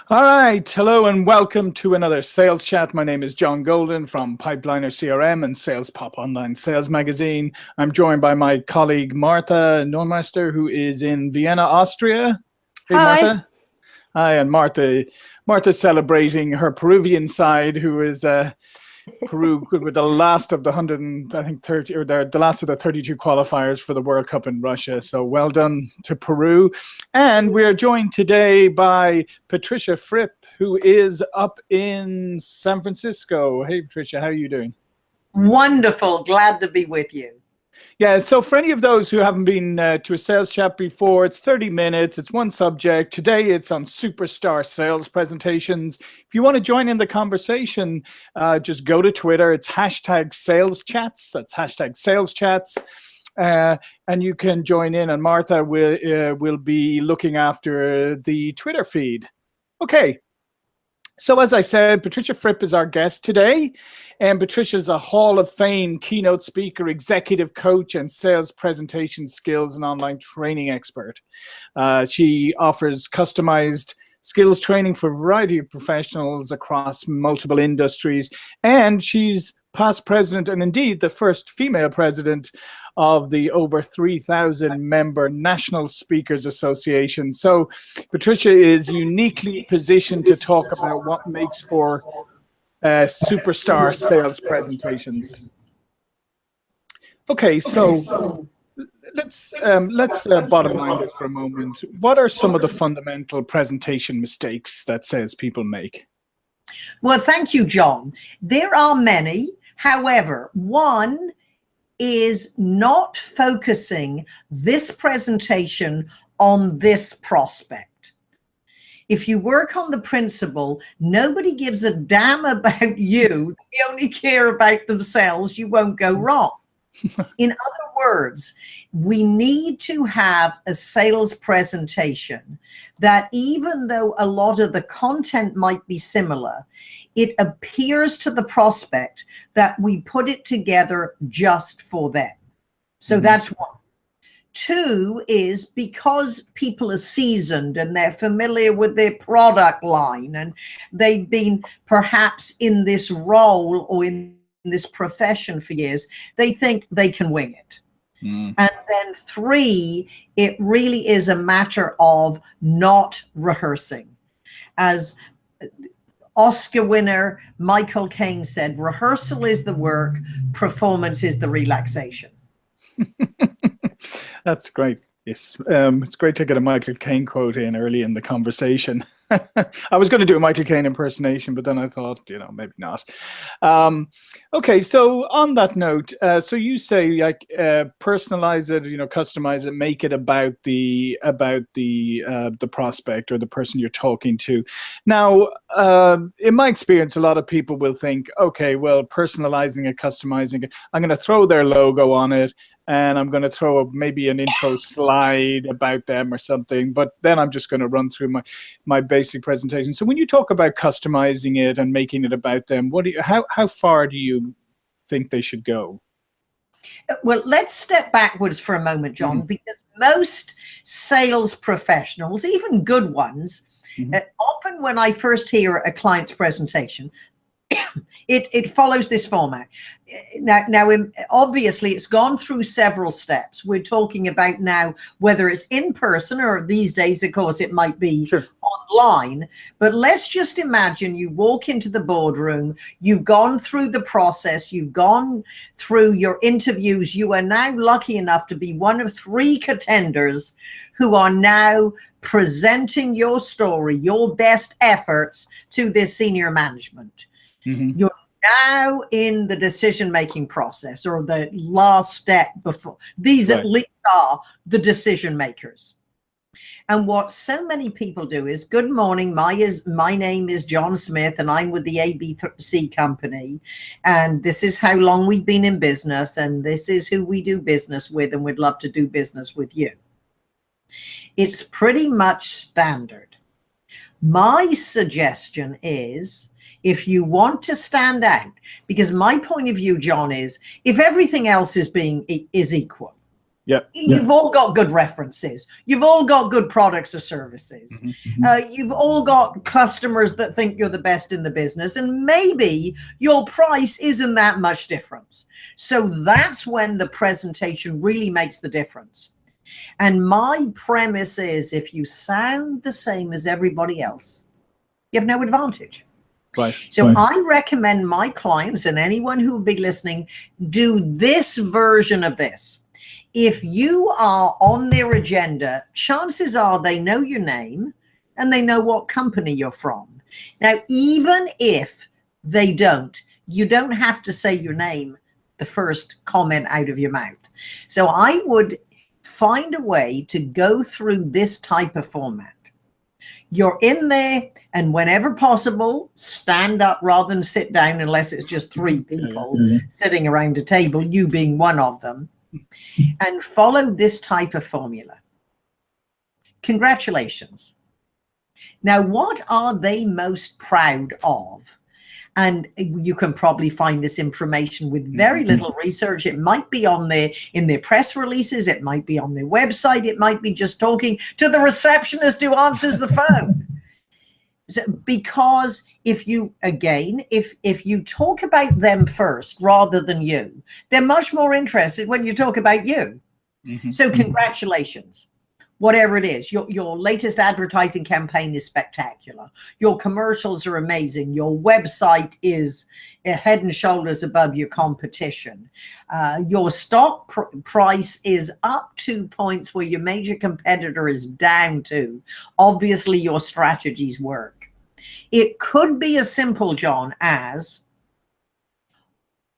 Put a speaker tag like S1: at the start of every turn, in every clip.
S1: All right. Hello and welcome to another sales chat. My name is John Golden from Pipeliner CRM and SalesPOP Online Sales Magazine. I'm joined by my colleague Martha Neumeister, who is in Vienna, Austria. Hey,
S2: Hi.
S1: Martha. Hi, and Martha's celebrating her Peruvian side, who is Peru with the last of the 100 and I think 30 or the last of the 32 qualifiers for the World Cup in Russia. So well done to Peru. And we are joined today by Patricia Fripp, who is up in San Francisco. Hey, Patricia, how are you doing?
S3: Wonderful. Glad to be with you.
S1: Yeah, so for any of those who haven't been to a sales chat before, it's 30 minutes, it's one subject. Today it's on superstar sales presentations. If you want to join in the conversation, just go to Twitter. It's hashtag sales chats. That's hashtag sales chats. And you can join in, and Martha will be looking after the Twitter feed. Okay. So as I said, Patricia Fripp is our guest today, and Patricia's a Hall of Fame keynote speaker, executive coach, and sales presentation skills and online training expert. She offers customized skills training for a variety of professionals across multiple industries, and she's past president and indeed the first female president of the over 3,000 member National Speakers Association. So Patricia is uniquely positioned to talk about what makes for superstar sales presentations. Okay, so let's bottom line it for a moment. What are some of the fundamental presentation mistakes that salespeople make?
S3: Well, thank you, John. There are many. However, one is not focusing this presentation on this prospect. If you work on the principle, nobody gives a damn about you, they only care about themselves, you won't go wrong. In other words, we need to have a sales presentation that even though a lot of the content might be similar, it appears to the prospect that we put it together just for them. So that's one. Two is because people are seasoned and they're familiar with their product line and they've been perhaps in this role or in this profession for years, they think they can wing it. And then three, it really is a matter of not rehearsing. As Oscar winner Michael Caine said, rehearsal is the work, performance is the relaxation.
S1: That's great. Yes, it's great to get a Michael Caine quote in early in the conversation. I was going to do a Michael Caine impersonation, but then I thought, maybe not. Okay, so on that note, so you say like personalize it, customize it, make it about the prospect or the person you're talking to. Now, in my experience, a lot of people will think, okay, well, personalizing it, customizing it, I'm going to throw their logo on it, and I'm going to throw maybe an intro slide about them or something, but then I'm just going to run through my basic presentation. So when you talk about customizing it and making it about them, how far do you think they should go?
S3: Well, let's step backwards for a moment, John, because most sales professionals, even good ones, often when I first hear a client's presentation, it follows this format. Now, obviously, it's gone through several steps. We're talking about now whether it's in person or these days, of course, it might be online. But let's just imagine you walk into the boardroom, you've gone through the process, you've gone through your interviews. You are now lucky enough to be one of 3 contenders who are now presenting your story, your best efforts to this senior management. You're now in the decision-making process or the last step before. These at least are the decision makers. And what so many people do is, good morning, my name is John Smith and I'm with the ABC company. And this is how long we've been in business. And this is who we do business with. And we'd love to do business with you. It's pretty much standard. My suggestion is, if you want to stand out, because my point of view, John, is if everything else is equal,
S1: Yeah.
S3: You've all got good references. You've all got good products or services. You've all got customers that think you're the best in the business, and maybe your price isn't that much difference. So that's when the presentation really makes the difference. And my premise is, if you sound the same as everybody else, you have no advantage.
S1: Right.
S3: So I recommend my clients and anyone who will be listening do this version of this. If you are on their agenda, chances are they know your name and they know what company you're from. Now, even if they don't, you don't have to say your name the first comment out of your mouth. So I would find a way to go through this type of format. You're in there, and whenever possible, stand up rather than sit down, unless it's just three people sitting around a table, you being one of them, and follow this type of formula. Congratulations. Now, what are they most proud of? And you can probably find this information with very little research. It might be on in their press releases. It might be on their website. It might be just talking to the receptionist who answers the phone. So, because if you talk about them first rather than you, they're much more interested when you talk about you. So congratulations. Whatever it is, your latest advertising campaign is spectacular. Your commercials are amazing. Your website is head and shoulders above your competition. Your stock price is up 2 points where your major competitor is down 2. Obviously, your strategies work. It could be as simple, John, as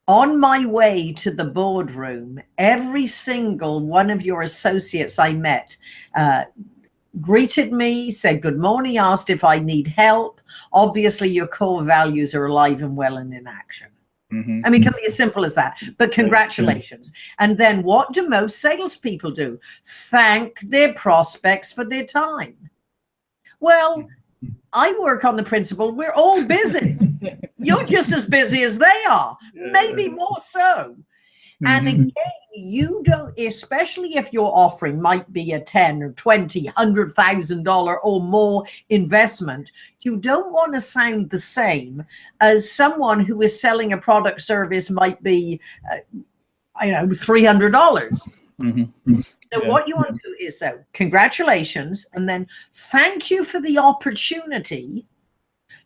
S3: on my way to the boardroom, every single one of your associates I met greeted me, said good morning, asked if I need help. Obviously, your core values are alive and well and in action. I mean, it can be as simple as that, but congratulations. And then what do most salespeople do? Thank their prospects for their time. Well, I work on the principle we're all busy. You're just as busy as they are, maybe more so. And again, you don't, especially if your offering might be a $10 or $20, $100,000 or more investment, you don't want to sound the same as someone who is selling a product service might be, $300. So what you want to do is, congratulations, and then thank you for the opportunity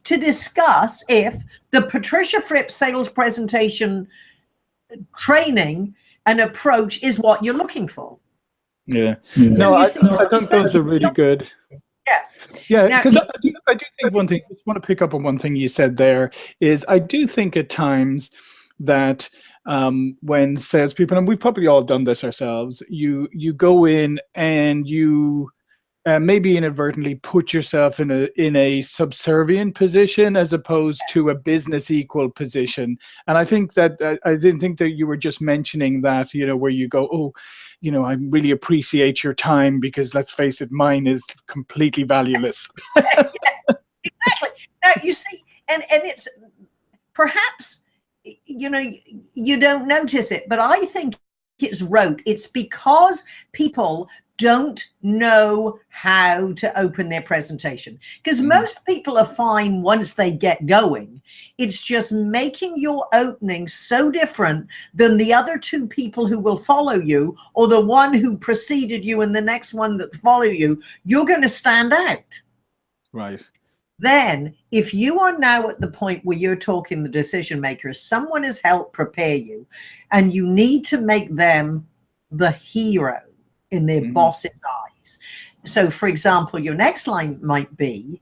S3: to discuss if the Patricia Fripp sales presentation training and approach is what you're looking for.
S1: No, I think those are really good.
S3: Yes.
S1: Yeah, because I do think one thing, I just want to pick up on one thing you said there, is I do think at times that when salespeople, and we've probably all done this ourselves, you go in and you maybe inadvertently put yourself in a subservient position as opposed to a business equal position. And I think that I didn't think that you were just mentioning that, where you go, oh, I really appreciate your time because, let's face it, mine is completely valueless.
S3: Yeah, exactly. Now you see, and it's perhaps you don't notice it, but I think it's rote. It's because people don't know how to open their presentation, because most people are fine once they get going. It's just making your opening so different than the other 2 people who will follow you, or the one who preceded you and the next one that follow you. You're going to stand out.
S1: Right.
S3: Then if you are now at the point where you're talking the decision makers, someone has helped prepare you, and you need to make them the hero in their boss's eyes. So for example, your next line might be,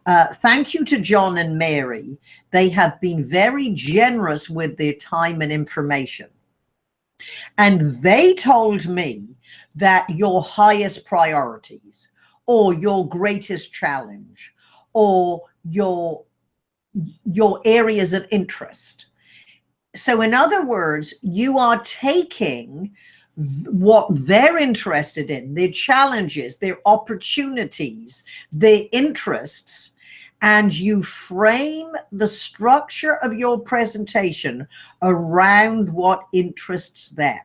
S3: thank you to John and Mary. They have been very generous with their time and information. And they told me that your highest priorities, or your greatest challenge, or your areas of interest. So in other words, you are taking what they're interested in, their challenges, their opportunities, their interests, and you frame the structure of your presentation around what interests them.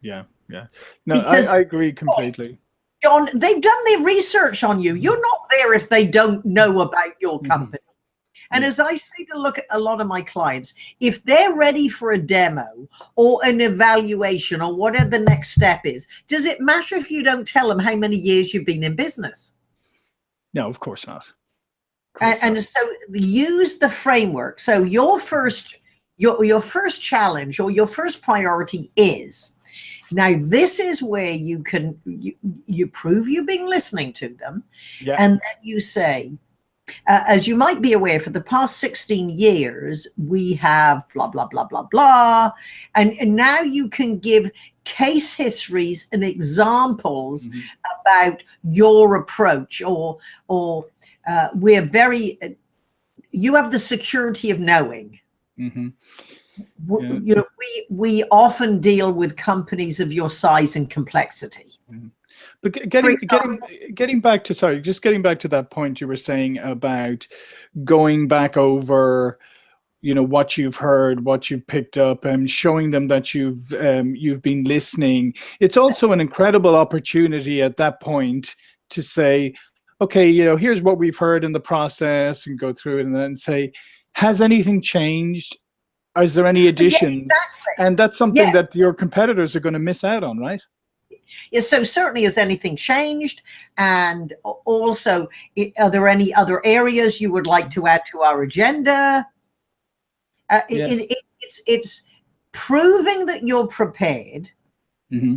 S1: Yeah. Yeah. No,
S3: Because
S1: I agree completely.
S3: John, they've done their research on you. You're not there if they don't know about your company. And
S1: Yeah.
S3: as I say to look at a lot of my clients, if they're ready for a demo or an evaluation or whatever the next step is, does it matter if you don't tell them how many years you've been in business?
S1: No, of course not.
S3: And so use the framework. So your first challenge or your first priority is, now this is where you can you prove you've been listening to them.
S1: Yeah.
S3: And then you say, as you might be aware, for the past 16 years, we have blah, blah, blah, blah, blah. And now you can give case histories and examples about your approach, or we're very, you have the security of knowing.
S1: Yeah.
S3: You know, we often deal with companies of your size and complexity.
S1: But getting back to that point you were saying about going back over, what you've heard, what you've picked up, and showing them that you've been listening. It's also an incredible opportunity at that point to say, okay, here's what we've heard in the process, and go through it and then say, has anything changed? Is there any additions?
S3: Yeah, exactly.
S1: And that's something that your competitors are going to miss out on, right?
S3: Yeah, so certainly, has anything changed? And also, are there any other areas you would like to add to our agenda? It's proving that you're prepared. I mean,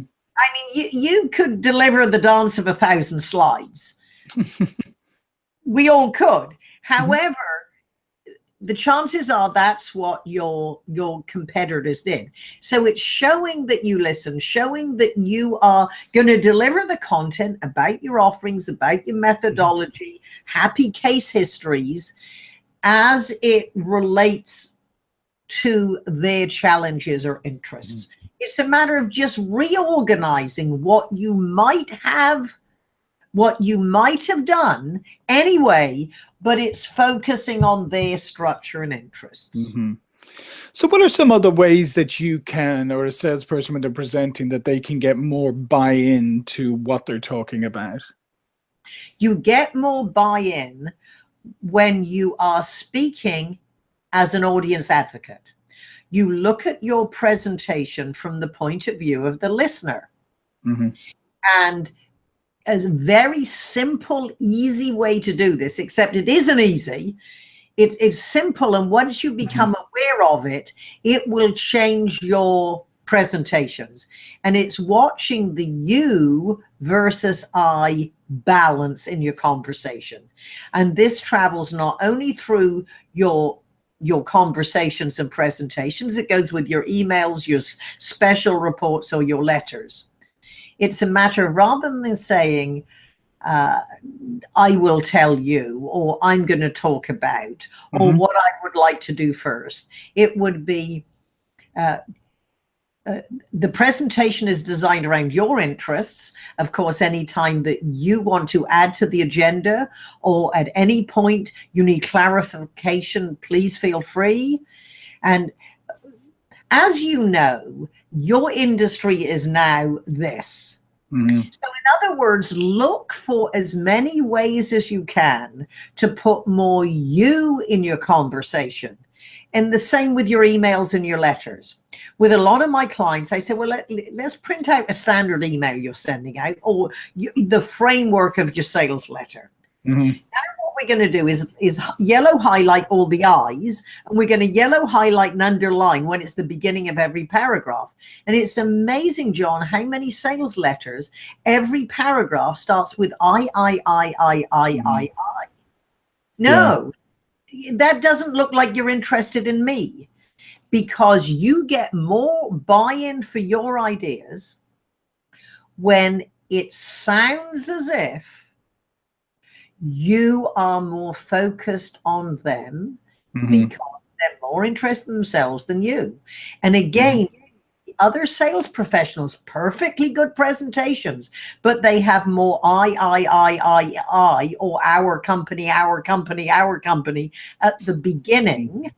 S3: you could deliver the dance of 1,000 slides. We all could. However, the chances are that's what your competitors did. So it's showing that you listen, showing that you are going to deliver the content about your offerings, about your methodology, happy case histories as it relates to their challenges or interests. It's a matter of just reorganizing what you might have done anyway, but it's focusing on their structure and interests.
S1: So what are some other ways that you can, or a salesperson when they're presenting, that they can get more buy-in to what they're talking about?
S3: You get more buy-in when you are speaking as an audience advocate. You look at your presentation from the point of view of the listener. And as a very simple, easy way to do this, except it isn't easy. It's simple. And once you become aware of it, it will change your presentations. And it's watching the you versus I balance in your conversation. And this travels not only through your conversations and presentations, it goes with your emails, your special reports, or your letters. It's a matter of, rather than saying, I will tell you, or I'm going to talk about, or what I would like to do first, it would be the presentation is designed around your interests. Of course, any time that you want to add to the agenda, or at any point you need clarification, please feel free. And as you know, your industry is now this. So in other words, look for as many ways as you can to put more you in your conversation. And the same with your emails and your letters. With a lot of my clients, I say, well, let's print out a standard email you're sending out, or the framework of your sales letter. Now what we're going to do is yellow highlight all the I's, and we're going to yellow highlight and underline when it's the beginning of every paragraph. And it's amazing, John, how many sales letters, every paragraph starts with I. No. That doesn't look like you're interested in me, because you get more buy-in for your ideas when it sounds as if you are more focused on them, because they're more interested in themselves than you. And again, other sales professionals, perfectly good presentations, but they have more I, or our company at the beginning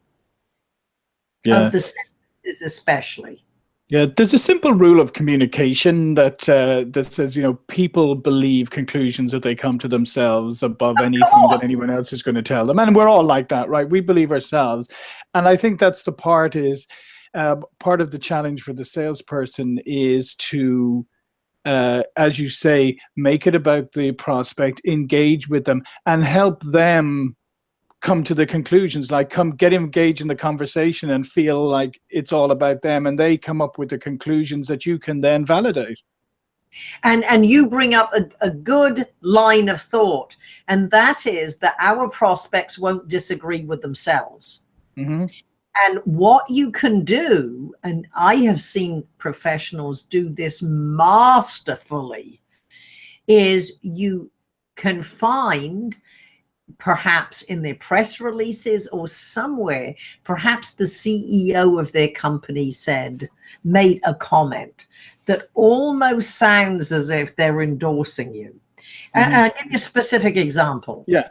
S3: of the sentences, especially.
S1: Yeah, there's a simple rule of communication that that says, people believe conclusions that they come to themselves above
S3: Of
S1: anything that
S3: course.
S1: anyone else is going to tell them. And we're all like that, right? We believe ourselves. And I think that's the part of the challenge for the salesperson is to, as you say, make it about the prospect, engage with them, and help them come to the conclusions, like come get engaged in the conversation and feel like it's all about them, and they come up with the conclusions that you can then validate.
S3: And you bring up a good line of thought, and that is that our prospects won't disagree with themselves.
S1: Mm-hmm.
S3: And what you can do, and I have seen professionals do this masterfully, is you can find, perhaps in their press releases or somewhere, perhaps the CEO of their company made a comment that almost sounds as if they're endorsing you.
S1: Mm-hmm.
S3: I'll give you a specific example.
S1: Yeah.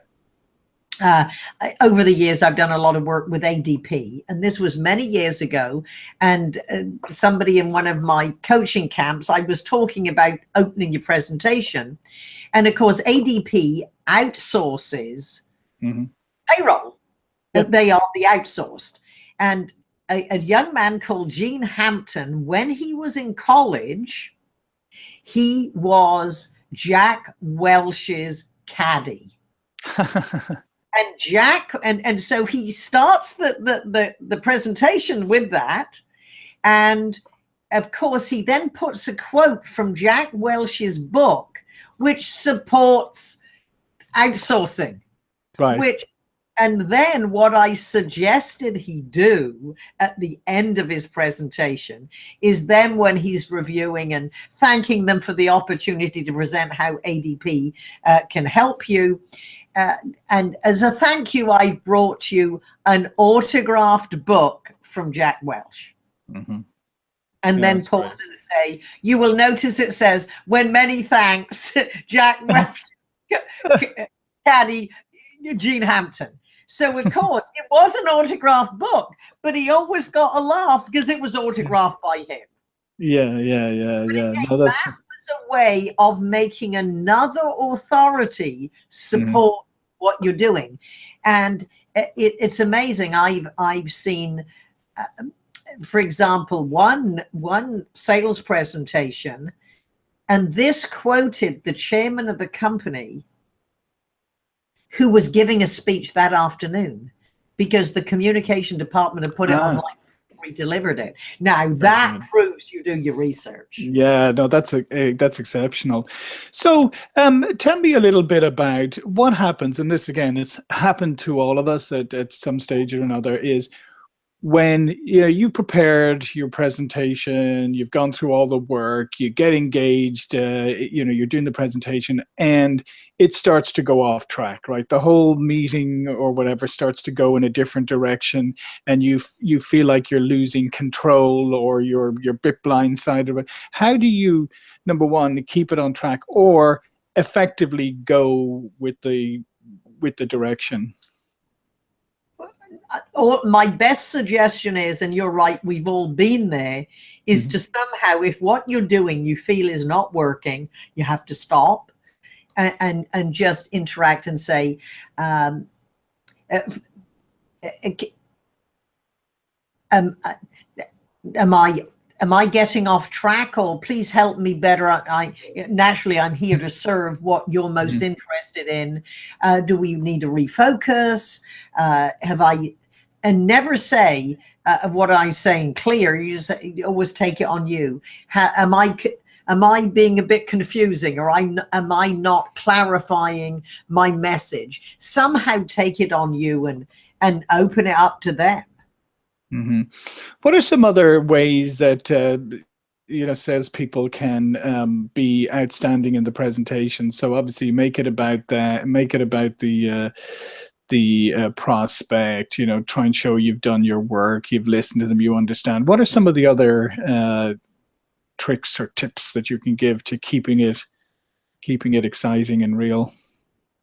S3: Over the years, I've done a lot of work with ADP, and this was many years ago. And somebody in one of my coaching camps, I was talking about opening your presentation. And of course, ADP outsources
S1: Mm-hmm.
S3: payroll.
S1: Yep.
S3: They are the outsourced. And a young man called Gene Hampton, when he was in college, he was Jack Welch's caddy. And Jack, and so he starts the presentation with that. And of course, he then puts a quote from Jack Welch's book, which supports outsourcing.
S1: Right.
S3: And then what I suggested he do at the end of his presentation is then, when he's reviewing and thanking them for the opportunity to present how ADP can help you. And as a thank you, I brought you an autographed book from Jack Welch.
S1: Mm-hmm.
S3: And then pause and say, you will notice it says, when many thanks, Jack Welch, caddy, Gene Hampton. So of course it was an autographed book, but he always got a laugh because it was autographed by him.
S1: Yeah.
S3: Again,
S1: No,
S3: that was a way of making another authority support what you're doing. And it's amazing. I've seen, for example, one sales presentation, and this quoted the chairman of the company, who was giving a speech that afternoon, because the communication department had put it online before he delivered it. Now that proves you do your research.
S1: Yeah, no, that's exceptional. So tell me a little bit about what happens, and this again, it's happened to all of us at some stage or another, is when you've prepared your presentation, you've gone through all the work, you get engaged, you're doing the presentation, and it starts to go off track, right? The whole meeting or whatever starts to go in a different direction, and you feel like you're losing control, or you're a bit blindsided. How do you, number one, keep it on track, or effectively go with the direction?
S3: My best suggestion is, and you're right, we've all been there, is to somehow, if what you're doing you feel is not working, you have to stop and just interact and say, am I getting off track, or please help me better? Naturally, I'm here to serve what you're most interested in. Do we need to refocus? And never say what I'm saying clear. You always take it on you. Am I being a bit confusing, or am I not clarifying my message? Somehow take it on you and open it up to them.
S1: Mm-hmm. What are some other ways that salespeople can be outstanding in the presentation? So obviously, make it about that. Make it about the prospect. Try and show you've done your work, you've listened to them, you understand. What are some of the other tricks or tips that you can give to keeping it exciting and real?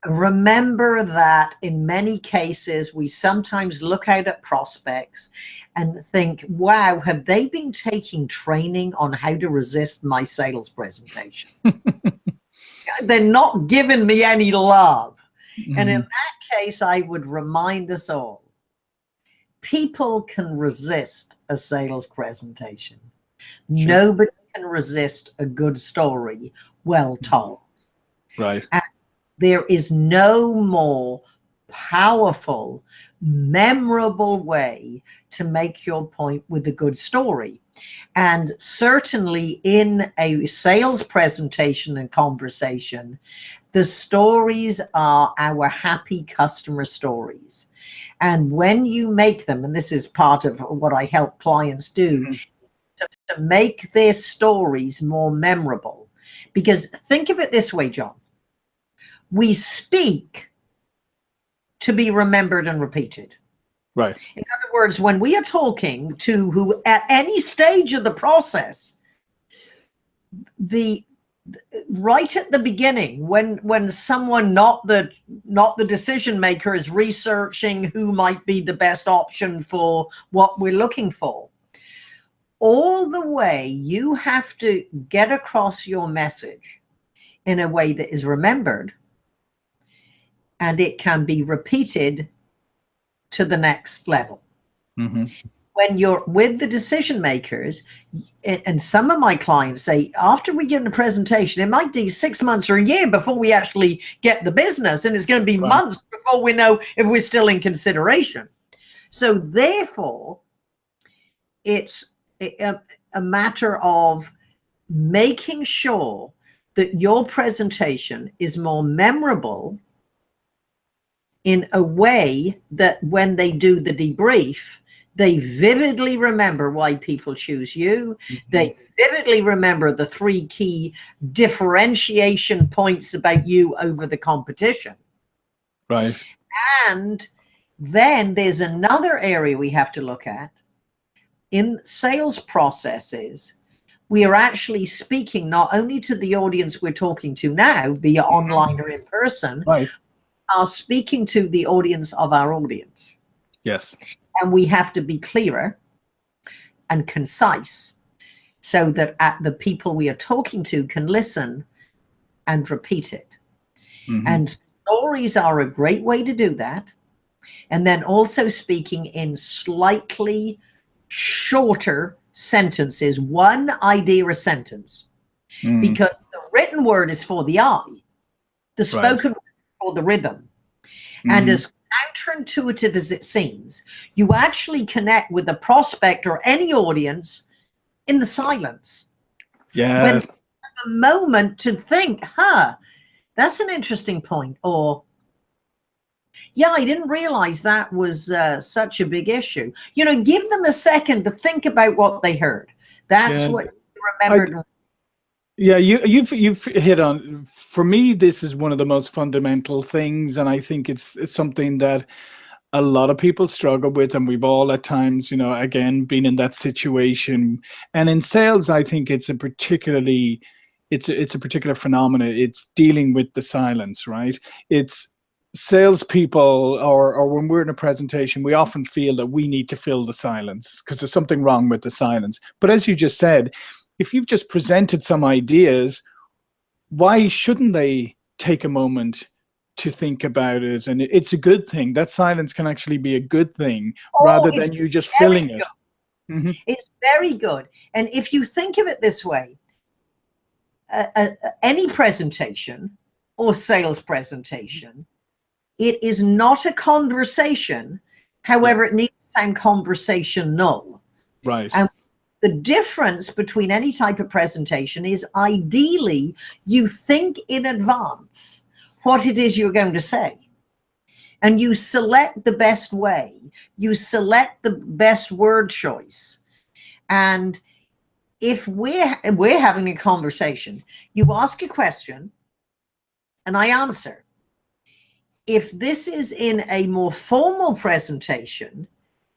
S3: Remember that in many cases, we sometimes look out at prospects and think, wow, have they been taking training on how to resist my sales presentation? They're not giving me any love. And in that case, I would remind us all, people can resist a sales presentation. Sure. Nobody can resist a good story well told.
S1: Right.
S3: And there is no more powerful, memorable way to make your point with a good story. And certainly in a sales presentation and conversation, the stories are our happy customer stories. And when you make them, and this is part of what I help clients do, to make their stories more memorable. Because think of it this way, John. We speak to be remembered and repeated.
S1: Right.
S3: In other words, when we are talking to who at any stage of the process, right at the beginning, when someone not the decision maker is researching who might be the best option for what we're looking for, all the way you have to get across your message in a way that is remembered, and it can be repeated to the next level. When you're with the decision makers, and some of my clients say, after we give them a presentation, it might be 6 months or a year before we actually get the business, and it's going to be months before we know if we're still in consideration. So therefore, it's a matter of making sure that your presentation is more memorable in a way that when they do the debrief, they vividly remember why people choose you. They vividly remember the 3 key differentiation points about you over the competition.
S1: Right.
S3: And then there's another area we have to look at. In sales processes, we are actually speaking not only to the audience we're talking to now, be it online or in person, are speaking to the audience of our audience.
S1: Yes.
S3: And we have to be clearer and concise so that the people we are talking to can listen and repeat it. And stories are a great way to do that. And then also speaking in slightly shorter sentences, one idea a sentence, because the written word is for the eye, the spoken word is for the rhythm. And as counterintuitive as it seems, you actually connect with the prospect or any audience in the silence.
S1: Yes.
S3: When you have a moment to think, that's an interesting point, or yeah, I didn't realize that was such a big issue. You know, give them a second to think about what they heard. That's what you remembered.
S1: Yeah, you've hit on. For me, this is one of the most fundamental things, and I think it's something that a lot of people struggle with, and we've all at times, you know, again, been in that situation. And in sales, I think it's a particular phenomenon. It's dealing with the silence, right? It's salespeople, or when we're in a presentation, we often feel that we need to fill the silence because there's something wrong with the silence. But as you just said, if you've just presented some ideas, why shouldn't they take a moment to think about it? And it's a good thing. That silence can actually be a good thing rather than you just filling it.
S3: It's very good. And if you think of it this way, any presentation or sales presentation, it is not a conversation. However, it needs to sound conversational.
S1: Right.
S3: And the difference between any type of presentation is ideally you think in advance what it is you're going to say. And you select the best way. You select the best word choice. And if we're having a conversation, you ask a question and I answer. If this is in a more formal presentation,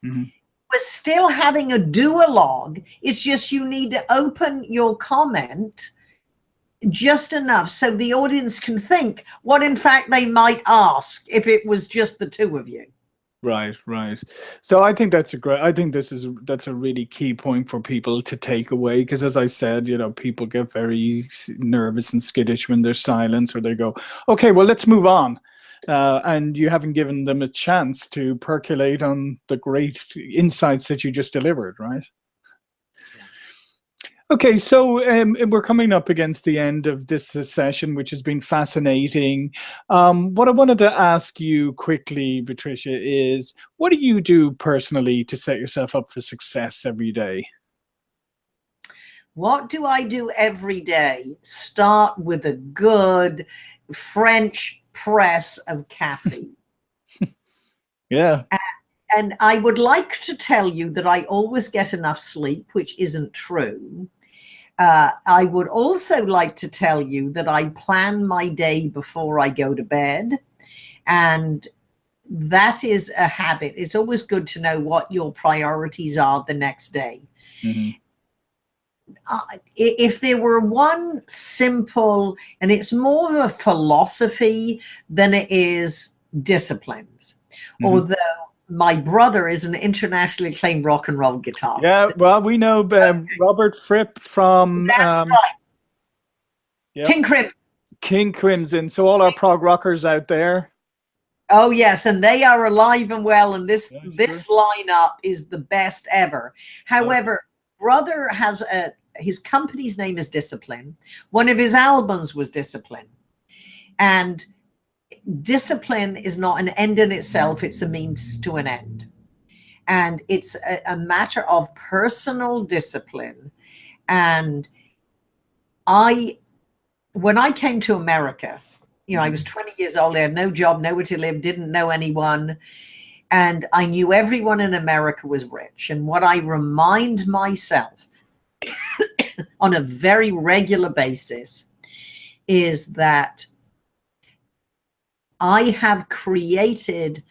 S3: we're still having a duologue. It's just you need to open your comment just enough so the audience can think what in fact they might ask if it was just the two of you.
S1: Right, right. So I think that's a great, I think that's a really key point for people to take away, because as I said, you know, people get very nervous and skittish when there's silence, or they go, okay, well, let's move on. And you haven't given them a chance to percolate on the great insights that you just delivered, right? Okay, so we're coming up against the end of this session, which has been fascinating. What I wanted to ask you quickly, Patricia, is what do you do personally to set yourself up for success every day?
S3: What do I do every day? Start with a good French press of caffeine.
S1: Yeah.
S3: And I would like to tell you that I always get enough sleep, which isn't true. I would also like to tell you that I plan my day before I go to bed, and that is a habit. It's always good to know what your priorities are the next day.
S1: Mm-hmm.
S3: If there were one simple, and it's more of a philosophy than it is disciplines, although my brother is an internationally acclaimed rock and roll guitarist.
S1: Yeah, well, we know Robert Fripp from
S3: That's right.
S1: Yeah.
S3: King Crimson.
S1: King Crimson. So all our prog rockers out there.
S3: Oh yes, and they are alive and well, and this lineup is the best ever. However, brother has his company's name is Discipline. One of his albums was Discipline, and discipline is not an end in itself, it's a means to an end. And it's a matter of personal discipline. And when I came to America, you know, I was 20 years old, I had no job, nowhere to live, didn't know anyone. And I knew everyone in America was rich. And what I remind myself on a very regular basis is that I have created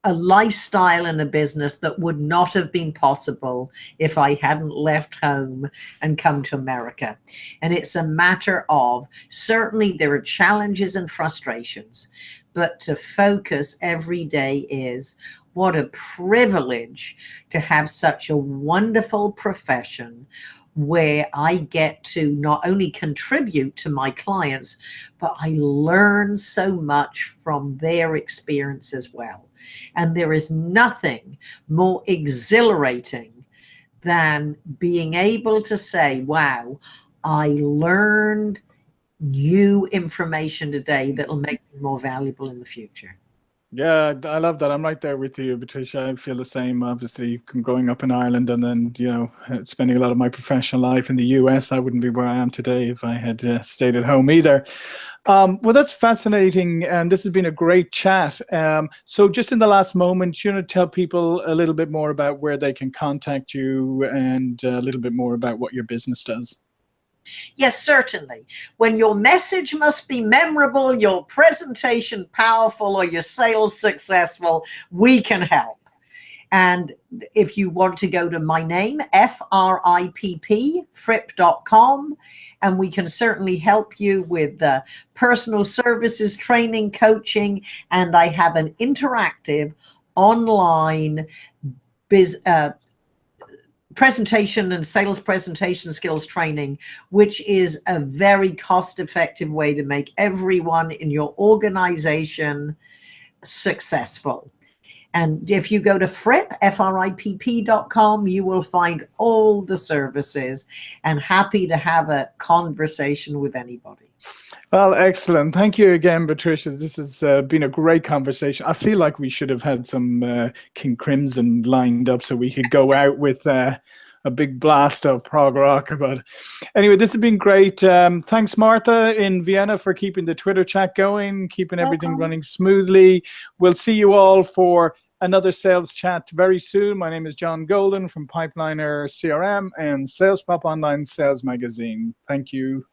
S3: a lifestyle and a business that would not have been possible if I hadn't left home and come to America. And it's a matter of, certainly there are challenges and frustrations, but to focus every day is what a privilege to have such a wonderful profession where I get to not only contribute to my clients, but I learn so much from their experience as well. And there is nothing more exhilarating than being able to say, wow, I learned new information today that'll make me more valuable in the future.
S1: Yeah, I love that. I'm right there with you, Patricia. I feel the same, obviously, growing up in Ireland and then, you know, spending a lot of my professional life in the US. I wouldn't be where I am today if I had stayed at home either. Well, that's fascinating. And this has been a great chat. So just in the last moment, you know, tell people a little bit more about where they can contact you and a little bit more about what your business does.
S3: Yes, certainly. When your message must be memorable, your presentation powerful, or your sales successful, we can help. And if you want to go to my name, Fripp, fripp.com, and we can certainly help you with personal services, training, coaching, and I have an interactive online presentation and sales presentation skills training, which is a very cost-effective way to make everyone in your organization successful. And if you go to Fripp, fripp.com, you will find all the services, and happy to have a conversation with anybody.
S1: Well, excellent. Thank you again, Patricia. This has been a great conversation. I feel like we should have had some King Crimson lined up so we could go out with a big blast of prog rock. But anyway, this has been great. Thanks, Martha in Vienna, for keeping the Twitter chat going, keeping everything running smoothly. We'll see you all for another sales chat very soon. My name is John Golden from Pipeliner CRM and SalesPOP Online Sales Magazine. Thank you.